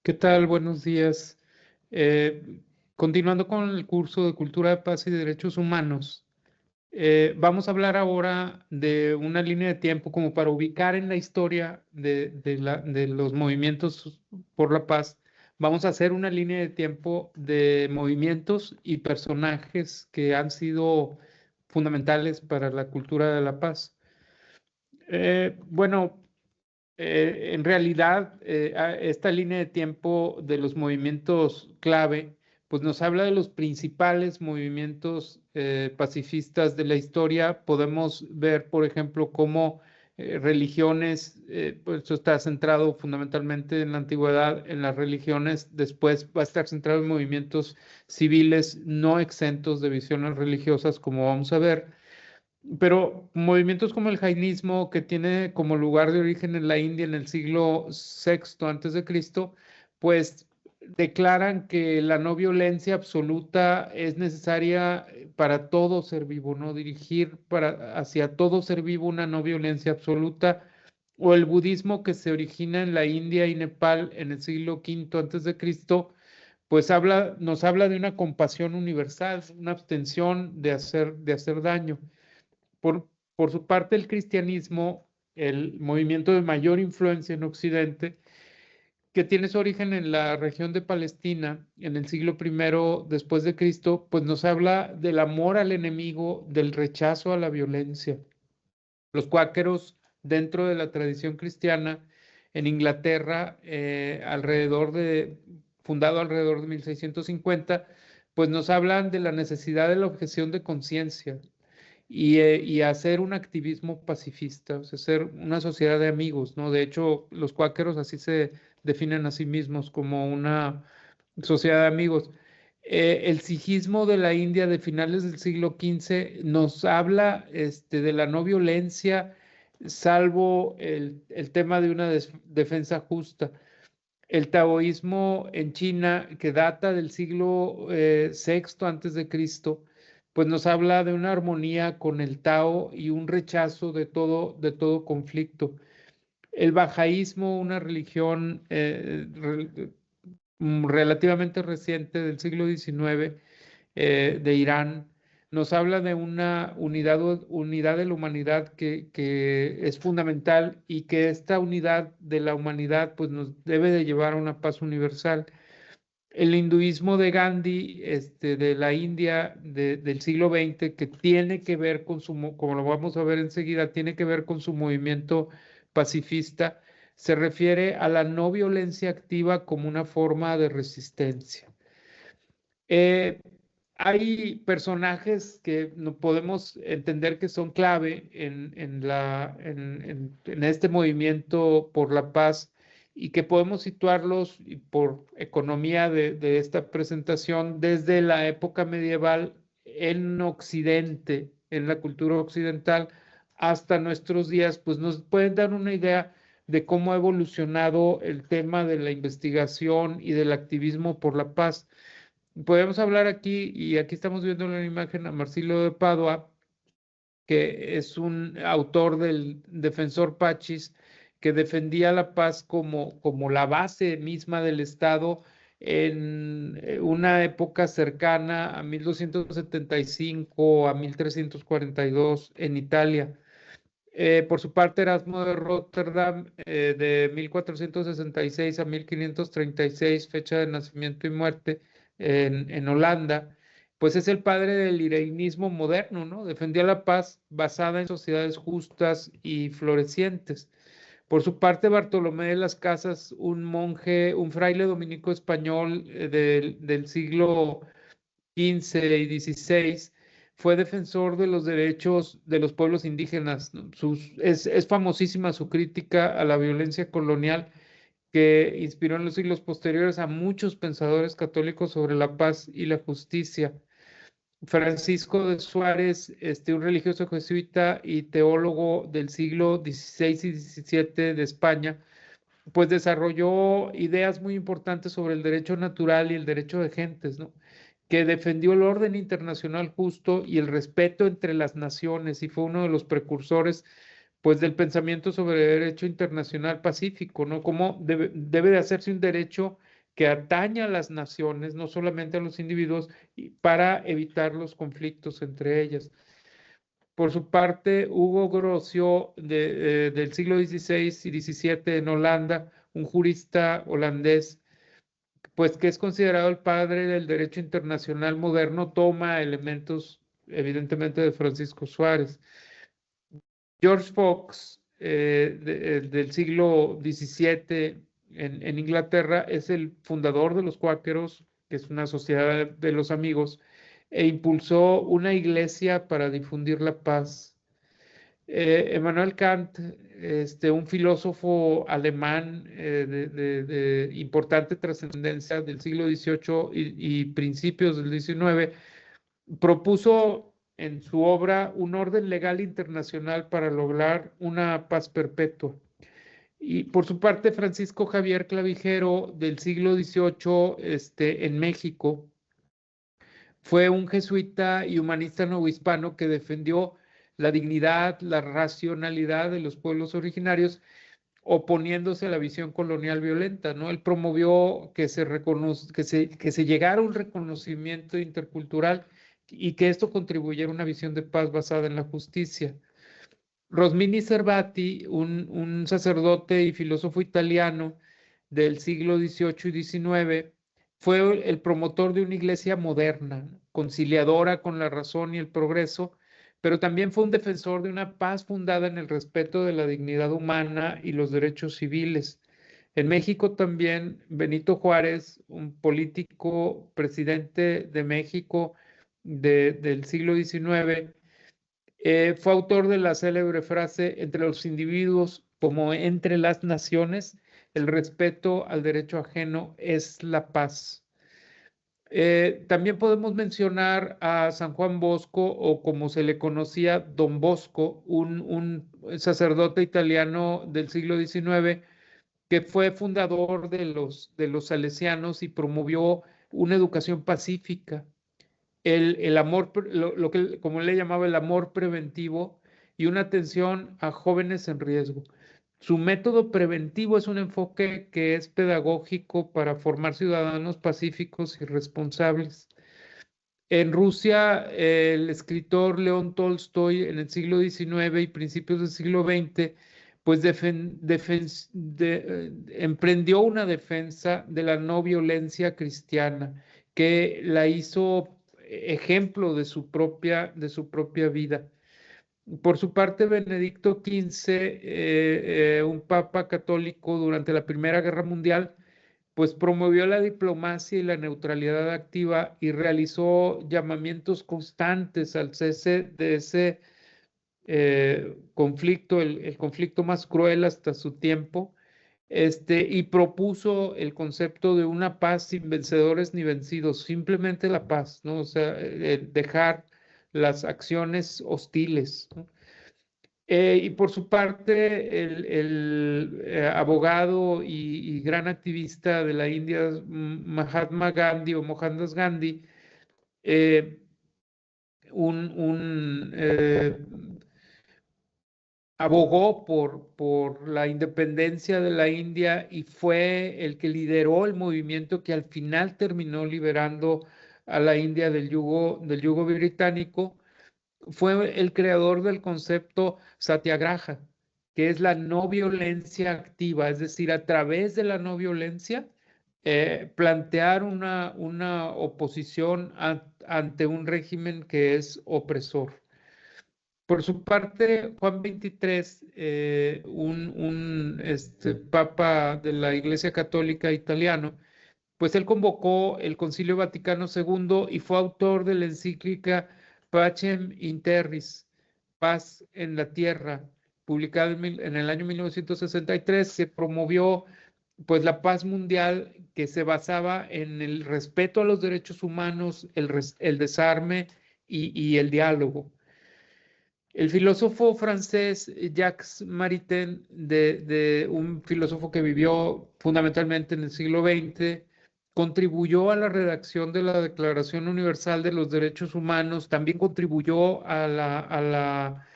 ¿Qué tal? Buenos días. Eh, Continuando con el curso de Cultura de Paz y Derechos Humanos, vamos a hablar ahora de una línea de tiempo como para ubicar en la historia de los movimientos por la paz. Vamos a hacer una línea de tiempo de movimientos y personajes que han sido fundamentales para la cultura de la paz. Bueno, en realidad, esta línea de tiempo de los movimientos clave, pues nos habla de los principales movimientos pacifistas de la historia. Podemos ver, por ejemplo, cómo religiones, pues esto está centrado fundamentalmente en la antigüedad, en las religiones, después va a estar centrado en movimientos civiles no exentos de visiones religiosas, como vamos a ver. Pero movimientos como el jainismo, que tiene como lugar de origen en la India en el siglo VI antes de Cristo, pues declaran que la no violencia absoluta es necesaria para todo ser vivo, ¿no? Dirigir hacia todo ser vivo una no violencia absoluta. O el budismo, que se origina en la India y Nepal en el siglo V antes de Cristo, pues nos habla de una compasión universal, una abstención de hacer daño. Por, por su parte, el cristianismo, el movimiento de mayor influencia en Occidente, que tiene su origen en la región de Palestina en el siglo I después de Cristo, pues nos habla del amor al enemigo, del rechazo a la violencia. Los cuáqueros, dentro de la tradición cristiana, en Inglaterra, fundado alrededor de 1650, pues nos hablan de la necesidad de la objeción de conciencia, y hacer un activismo pacifista, o sea, ser una sociedad de amigos, ¿no? De hecho, los cuáqueros así se definen a sí mismos, como una sociedad de amigos. El sijismo de la India de finales del siglo XV nos habla de la no violencia, salvo el tema de una defensa justa. El taoísmo en China, que data del siglo VI antes de Cristo, pues nos habla de una armonía con el Tao y un rechazo de todo conflicto. El bajaísmo, una religión relativamente reciente del siglo XIX, de Irán, nos habla de una unidad de la humanidad que es fundamental, y que esta unidad de la humanidad pues nos debe de llevar a una paz universal. El hinduismo de Gandhi, de la India del siglo XX, que tiene que ver con como lo vamos a ver enseguida, tiene que ver con su movimiento pacifista, se refiere a la no violencia activa como una forma de resistencia. Eh, Hay personajes que no podemos entender que son clave en este movimiento por la paz, y que podemos situarlos, y por economía de esta presentación, desde la época medieval en Occidente, en la cultura occidental, hasta nuestros días, pues nos pueden dar una idea de cómo ha evolucionado el tema de la investigación y del activismo por la paz. Podemos hablar aquí, y aquí estamos viendo en la imagen a Marsilio de Padua, que es un autor del Defensor Pacis, que defendía la paz como la base misma del Estado en una época cercana a 1275 a 1342 en Italia. Por su parte, Erasmo de Rotterdam, de 1466 a 1536, fecha de nacimiento y muerte en Holanda, pues es el padre del irenismo moderno, ¿no? Defendía la paz basada en sociedades justas y florecientes. Por su parte, Bartolomé de las Casas, un monje, un fraile dominico español del siglo XV y XVI, fue defensor de los derechos de los pueblos indígenas, ¿no? Es famosísima su crítica a la violencia colonial, que inspiró en los siglos posteriores a muchos pensadores católicos sobre la paz y la justicia. Francisco de Suárez, un religioso jesuita y teólogo del siglo XVI y XVII de España, pues desarrolló ideas muy importantes sobre el derecho natural y el derecho de gentes, ¿no? Que defendió el orden internacional justo y el respeto entre las naciones, y fue uno de los precursores, pues, del pensamiento sobre derecho internacional pacífico, ¿no? Cómo debe de hacerse un derecho que atañe a las naciones, no solamente a los individuos, para evitar los conflictos entre ellas. Por su parte, Hugo Grocio, del siglo XVI y XVII en Holanda, un jurista holandés, pues que es considerado el padre del derecho internacional moderno, toma elementos evidentemente de Francisco Suárez. George Fox, del siglo XVII en Inglaterra, es el fundador de los cuáqueros, que es una sociedad de los amigos, e impulsó una iglesia para difundir la paz. Emmanuel Kant, un filósofo alemán de importante trascendencia del siglo XVIII y principios del XIX, propuso en su obra un orden legal internacional para lograr una paz perpetua. Y por su parte, Francisco Javier Clavijero, del siglo XVIII, en México, fue un jesuita y humanista novohispano que defendió la dignidad, la racionalidad de los pueblos originarios, oponiéndose a la visión colonial violenta, ¿no? Él promovió que se llegara a un reconocimiento intercultural y que esto contribuyera a una visión de paz basada en la justicia. Rosmini Servati, un sacerdote y filósofo italiano del siglo XVIII y XIX, fue el promotor de una iglesia moderna, conciliadora con la razón y el progreso, pero también fue un defensor de una paz fundada en el respeto de la dignidad humana y los derechos civiles. En México también Benito Juárez, un político presidente de México del siglo XIX, fue autor de la célebre frase: entre los individuos como entre las naciones, el respeto al derecho ajeno es la paz. También podemos mencionar a San Juan Bosco, o como se le conocía, Don Bosco, un sacerdote italiano del siglo XIX que fue fundador de los salesianos y promovió una educación pacífica, el amor, lo que como le llamaba el amor preventivo, y una atención a jóvenes en riesgo. Su método preventivo es un enfoque que es pedagógico para formar ciudadanos pacíficos y responsables. En Rusia, el escritor León Tolstoy, en el siglo XIX y principios del siglo XX, pues emprendió una defensa de la no violencia cristiana, que la hizo ejemplo de su propia vida. Por su parte, Benedicto XV, un papa católico durante la Primera Guerra Mundial, pues promovió la diplomacia y la neutralidad activa y realizó llamamientos constantes al cese de ese conflicto, el conflicto más cruel hasta su tiempo, y propuso el concepto de una paz sin vencedores ni vencidos, simplemente la paz, ¿no? O sea, dejar las acciones hostiles, ¿no? Y por su parte, el abogado y gran activista de la India, Mahatma Gandhi o Mohandas Gandhi, eh, abogó por la independencia de la India y fue el que lideró el movimiento que al final terminó liberando a la India del yugo británico. Fue el creador del concepto Satyagraha, que es la no violencia activa, es decir, a través de la no violencia, plantear una oposición ante un régimen que es opresor. Por su parte, Juan XXIII, un papa de la Iglesia Católica italiano, pues él convocó el Concilio Vaticano II y fue autor de la encíclica Pacem in Terris, Paz en la Tierra, publicada en el año 1963, que promovió pues la paz mundial, que se basaba en el respeto a los derechos humanos, el desarme y el diálogo. El filósofo francés Jacques Maritain, un filósofo que vivió fundamentalmente en el siglo XX, contribuyó a la redacción de la Declaración Universal de los Derechos Humanos, también contribuyó a la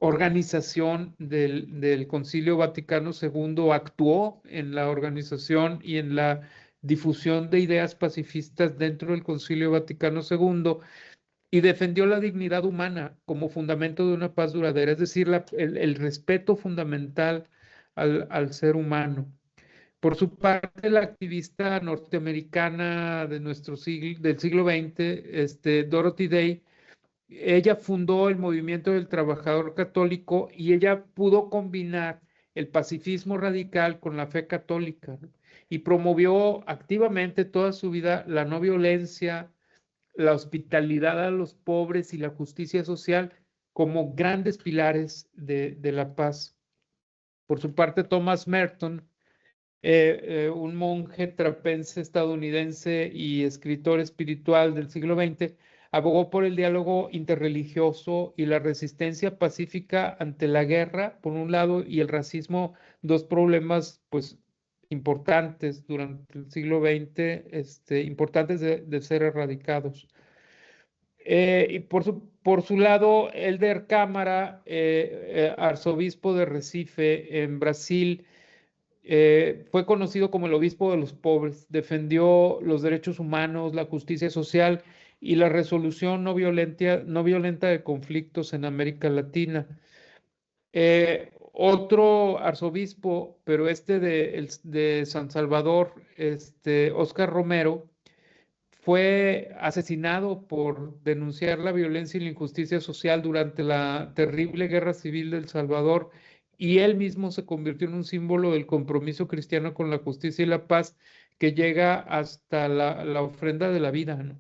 organización del Concilio Vaticano II, actuó en la organización y en la difusión de ideas pacifistas dentro del Concilio Vaticano II y defendió la dignidad humana como fundamento de una paz duradera, es decir, el respeto fundamental al ser humano. Por su parte, la activista norteamericana de del siglo XX, Dorothy Day, ella fundó el movimiento del trabajador católico y ella pudo combinar el pacifismo radical con la fe católica, ¿no? Y promovió activamente toda su vida la no violencia, la hospitalidad a los pobres y la justicia social como grandes pilares de la paz. Por su parte, Thomas Merton, un monje trapense estadounidense y escritor espiritual del siglo XX, abogó por el diálogo interreligioso y la resistencia pacífica ante la guerra, por un lado, y el racismo, dos problemas pues importantes durante el siglo XX, importantes de ser erradicados. Y por su lado, Helder Câmara, arzobispo de Recife, en Brasil, fue conocido como el obispo de los pobres, defendió los derechos humanos, la justicia social y la resolución no violenta de conflictos en América Latina. Otro arzobispo, pero de San Salvador, Óscar Romero, fue asesinado por denunciar la violencia y la injusticia social durante la terrible guerra civil de El Salvador, y él mismo se convirtió en un símbolo del compromiso cristiano con la justicia y la paz que llega hasta la ofrenda de la vida, ¿no?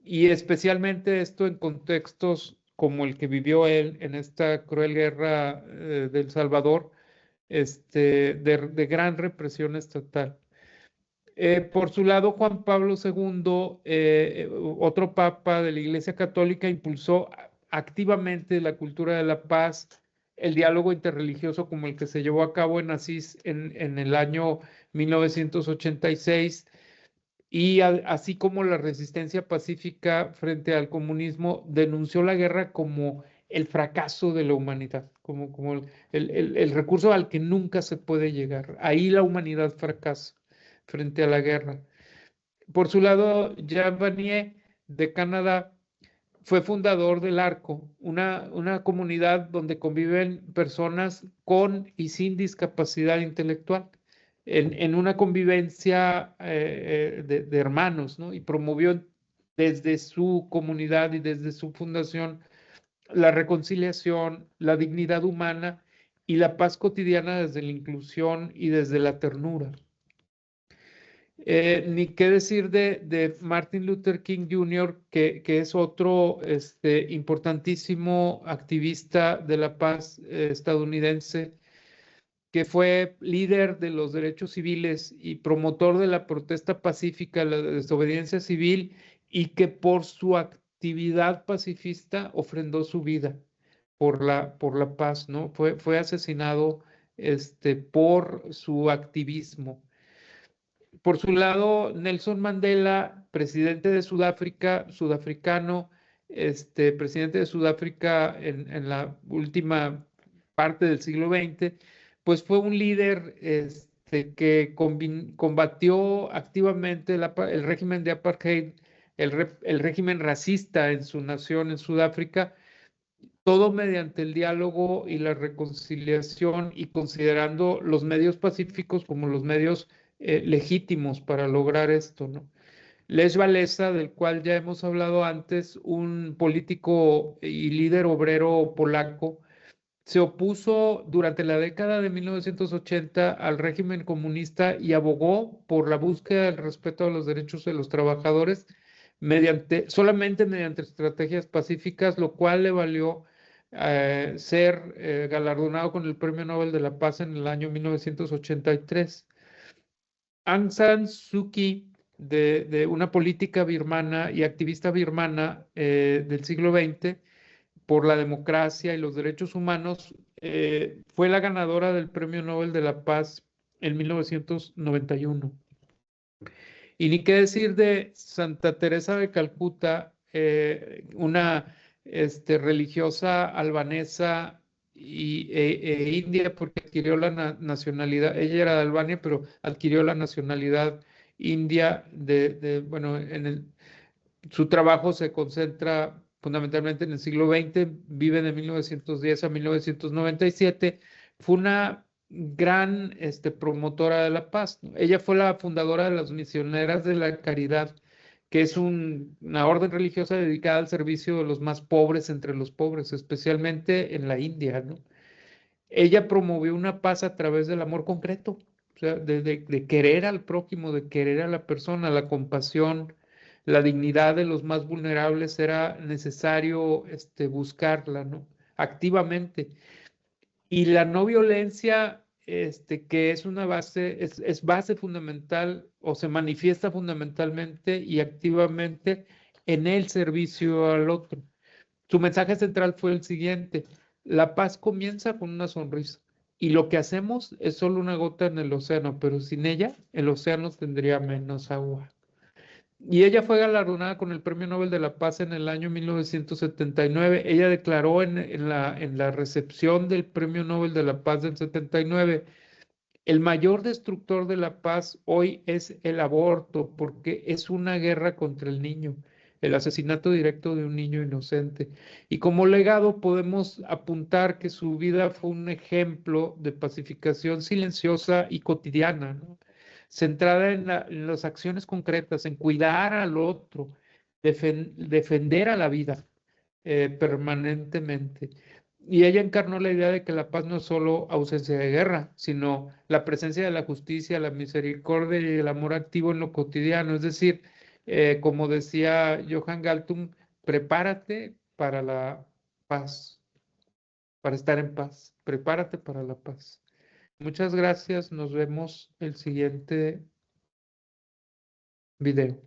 Y especialmente esto en contextos como el que vivió él en esta cruel guerra de El Salvador, de gran represión estatal. Por su lado, Juan Pablo II, otro papa de la Iglesia Católica, impulsó activamente la cultura de la paz, el diálogo interreligioso como el que se llevó a cabo en Asís en el año 1986, y así como la resistencia pacífica frente al comunismo, denunció la guerra como el fracaso de la humanidad, como el recurso al que nunca se puede llegar. Ahí la humanidad fracasa frente a la guerra. Por su lado, Jean Vanier, de Canadá, fue fundador del ARCO, una comunidad donde conviven personas con y sin discapacidad intelectual, en una convivencia de hermanos, ¿no? Y promovió desde su comunidad y desde su fundación la reconciliación, la dignidad humana y la paz cotidiana desde la inclusión y desde la ternura. Ni qué decir de Martin Luther King Jr., que es otro importantísimo activista de la paz estadounidense, que fue líder de los derechos civiles y promotor de la protesta pacífica, la desobediencia civil, y que por su actividad pacifista ofrendó su vida por la paz, ¿no? Fue asesinado por su activismo. Por su lado, Nelson Mandela, presidente de Sudáfrica, sudafricano, presidente de Sudáfrica en la última parte del siglo XX, pues fue un líder que combatió activamente el régimen de apartheid, el régimen racista en su nación, en Sudáfrica, todo mediante el diálogo y la reconciliación y considerando los medios pacíficos como los medios legítimos para lograr esto, ¿no? Lech Walesa, del cual ya hemos hablado antes, un político y líder obrero polaco, se opuso durante la década de 1980 al régimen comunista y abogó por la búsqueda del respeto a los derechos de los trabajadores solamente mediante estrategias pacíficas, lo cual le valió ser galardonado con el Premio Nobel de la Paz en el año 1983. Aung San Suu Kyi, de una política birmana y activista birmana del siglo XX por la democracia y los derechos humanos, fue la ganadora del Premio Nobel de la Paz en 1991. Y ni qué decir de Santa Teresa de Calcuta, una religiosa albanesa India porque adquirió la nacionalidad. Ella era de Albania, pero adquirió la nacionalidad india bueno, su trabajo se concentra fundamentalmente en el siglo XX, vive de 1910 a 1997. Fue una gran promotora de la paz, ¿no? Ella fue la fundadora de las Misioneras de la Caridad, que es una orden religiosa dedicada al servicio de los más pobres entre los pobres, especialmente en la India, ¿no? Ella promovió una paz a través del amor concreto, o sea, de querer al prójimo, de querer a la persona, la compasión, la dignidad de los más vulnerables era necesario buscarla, ¿no? Activamente. Y la no violencia, que es una base, es base fundamental o se manifiesta fundamentalmente y activamente en el servicio al otro. Su mensaje central fue el siguiente: la paz comienza con una sonrisa y lo que hacemos es solo una gota en el océano, pero sin ella el océano tendría menos agua. Y ella fue galardonada con el Premio Nobel de la Paz en el año 1979. Ella declaró en la recepción del Premio Nobel de la Paz del 79: el mayor destructor de la paz hoy es el aborto, porque es una guerra contra el niño, el asesinato directo de un niño inocente. Y como legado podemos apuntar que su vida fue un ejemplo de pacificación silenciosa y cotidiana, ¿no? Centrada en las acciones concretas, en cuidar al otro, defender a la vida permanentemente. Y ella encarnó la idea de que la paz no es solo ausencia de guerra, sino la presencia de la justicia, la misericordia y el amor activo en lo cotidiano. Es decir, como decía Johann Galtung, prepárate para la paz, para estar en paz. Prepárate para la paz. Muchas gracias. Nos vemos el siguiente video.